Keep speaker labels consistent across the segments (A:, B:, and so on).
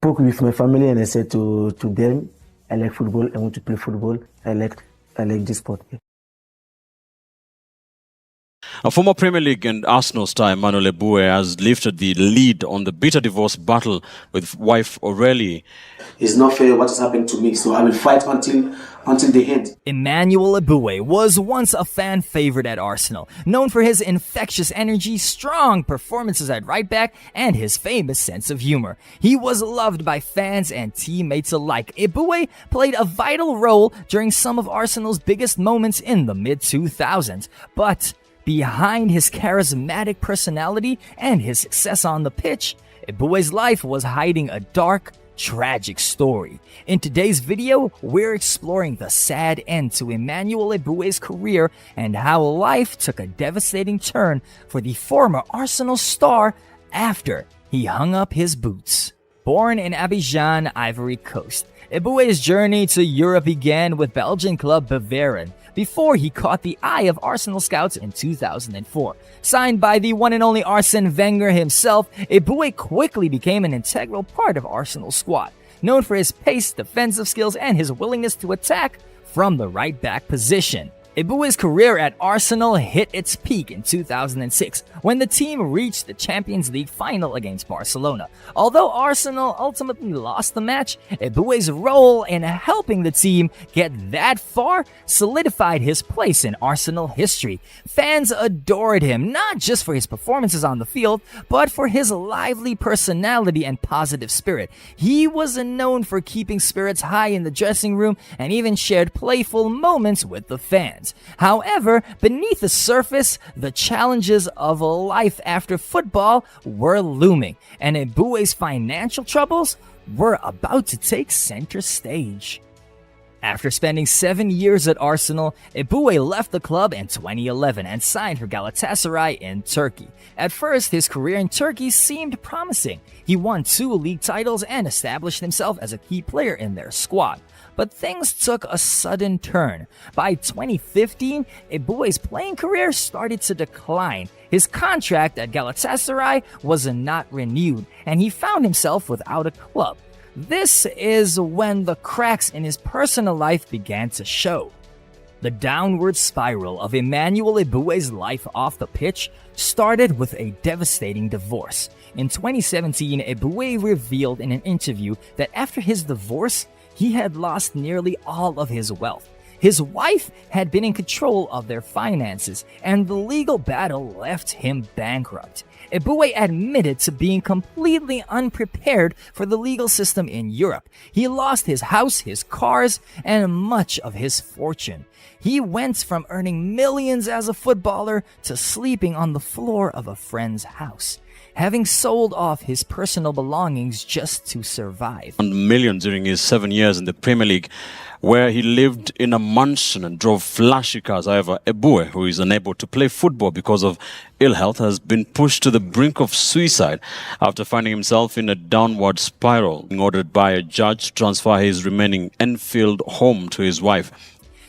A: spoke with my family and I said to them, I like football. I want to play football. I like this sport.
B: A former Premier League and Arsenal star Emmanuel Eboué has lifted the lead on the bitter divorce battle with wife Aurélie.
A: It's not fair what has happened to me, so I will fight until the end.
C: Emmanuel Eboué was once a fan favorite at Arsenal, known for his infectious energy, strong performances at right back, and his famous sense of humor. He was loved by fans and teammates alike. Eboué played a vital role during some of Arsenal's biggest moments in the mid-2000s, but behind his charismatic personality and his success on the pitch, Eboué's life was hiding a dark, tragic story. In today's video, we're exploring the sad end to Emmanuel Eboué's career and how life took a devastating turn for the former Arsenal star after he hung up his boots. Born in Abidjan, Ivory Coast, Eboué's journey to Europe began with Belgian club Beveren before he caught the eye of Arsenal scouts in 2004. Signed by the one and only Arsène Wenger himself, Eboué quickly became an integral part of Arsenal's squad, known for his pace, defensive skills, and his willingness to attack from the right-back position. Eboué's career at Arsenal hit its peak in 2006 when the team reached the Champions League final against Barcelona. Although Arsenal ultimately lost the match, Eboué's role in helping the team get that far solidified his place in Arsenal history. Fans adored him, not just for his performances on the field, but for his lively personality and positive spirit. He was known for keeping spirits high in the dressing room and even shared playful moments with the fans. However, beneath the surface, the challenges of life after football were looming, and Eboué's financial troubles were about to take center stage. After spending 7 years at Arsenal, Eboué left the club in 2011 and signed for Galatasaray in Turkey. At first, his career in Turkey seemed promising. He won 2 league titles and established himself as a key player in their squad. But things took a sudden turn. By 2015, Eboué's playing career started to decline. His contract at Galatasaray was not renewed, and he found himself without a club. This is when the cracks in his personal life began to show. The downward spiral of Emmanuel Eboué's life off the pitch started with a devastating divorce. In 2017, Eboué revealed in an interview that after his divorce, he had lost nearly all of his wealth. His wife had been in control of their finances, and the legal battle left him bankrupt. Eboué admitted to being completely unprepared for the legal system in Europe. He lost his house, his cars, and much of his fortune. He went from earning millions as a footballer to sleeping on the floor of a friend's house, having sold off his personal belongings just to survive.
B: Millions during his 7 years in the Premier League, where he lived in a mansion and drove flashy cars. However, Eboué, who is unable to play football because of ill health, has been pushed to the brink of suicide after finding himself in a downward spiral, ordered by a judge to transfer his remaining Enfield home to his wife.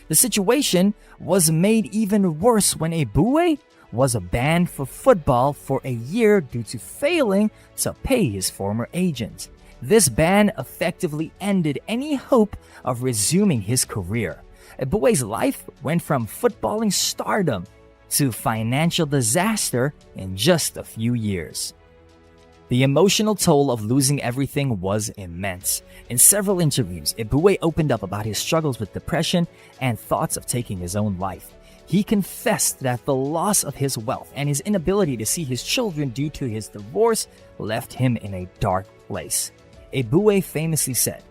C: The situation was made even worse when Eboué was banned for football for a year due to failing to pay his former agent. This ban effectively ended any hope of resuming his career. Eboué's life went from footballing stardom to financial disaster in just a few years. The emotional toll of losing everything was immense. In several interviews, Eboué opened up about his struggles with depression and thoughts of taking his own life. He confessed that the loss of his wealth and his inability to see his children due to his divorce left him in a dark place. Eboué famously said,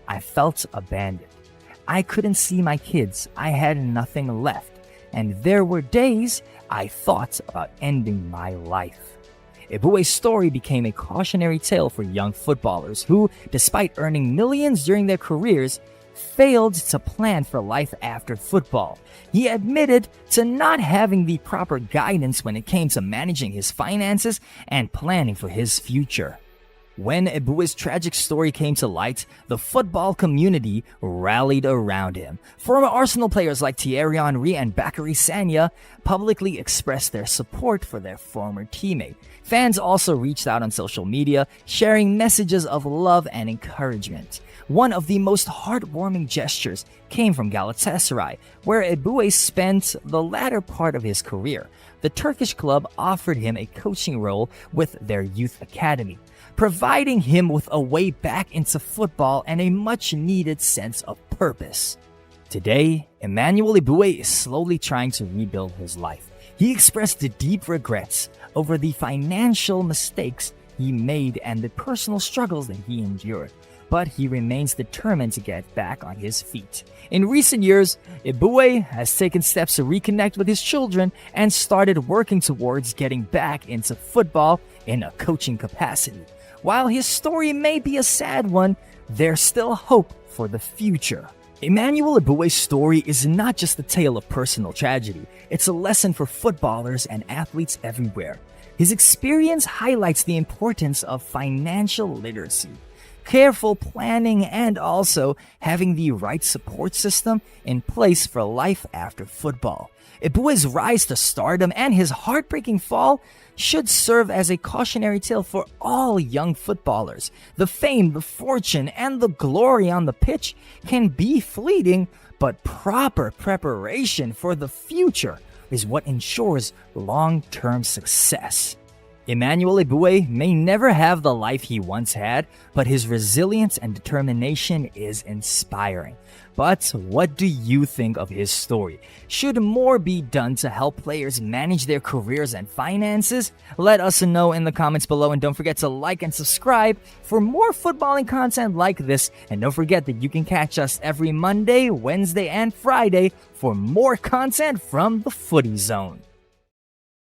C: "I felt abandoned. I couldn't see my kids. I had nothing left. And there were days I thought about ending my life." Eboué's story became a cautionary tale for young footballers who, despite earning millions during their careers, failed to plan for life after football. He admitted to not having the proper guidance when it came to managing his finances and planning for his future. When Eboué's tragic story came to light, the football community rallied around him. Former Arsenal players like Thierry Henry and Bakary Sagna publicly expressed their support for their former teammate. Fans also reached out on social media, sharing messages of love and encouragement. One of the most heartwarming gestures came from Galatasaray, where Eboué spent the latter part of his career. The Turkish club offered him a coaching role with their youth academy, providing him with a way back into football and a much-needed sense of purpose. Today, Emmanuel Eboué is slowly trying to rebuild his life. He expressed deep regrets over the financial mistakes he made and the personal struggles that he endured, but he remains determined to get back on his feet. In recent years, Eboué has taken steps to reconnect with his children and started working towards getting back into football in a coaching capacity. While his story may be a sad one, there's still hope for the future. Emmanuel Eboué's story is not just a tale of personal tragedy, it's a lesson for footballers and athletes everywhere. His experience highlights the importance of financial literacy, careful planning, and also having the right support system in place for life after football. Eboué's rise to stardom and his heartbreaking fall should serve as a cautionary tale for all young footballers. The fame, the fortune, and the glory on the pitch can be fleeting, but proper preparation for the future is what ensures long-term success. Emmanuel Eboué may never have the life he once had, but his resilience and determination is inspiring. But what do you think of his story? Should more be done to help players manage their careers and finances? Let us know in the comments below, and don't forget to like and subscribe for more footballing content like this. And don't forget that you can catch us every Monday, Wednesday, and Friday for more content from the Footy Zone.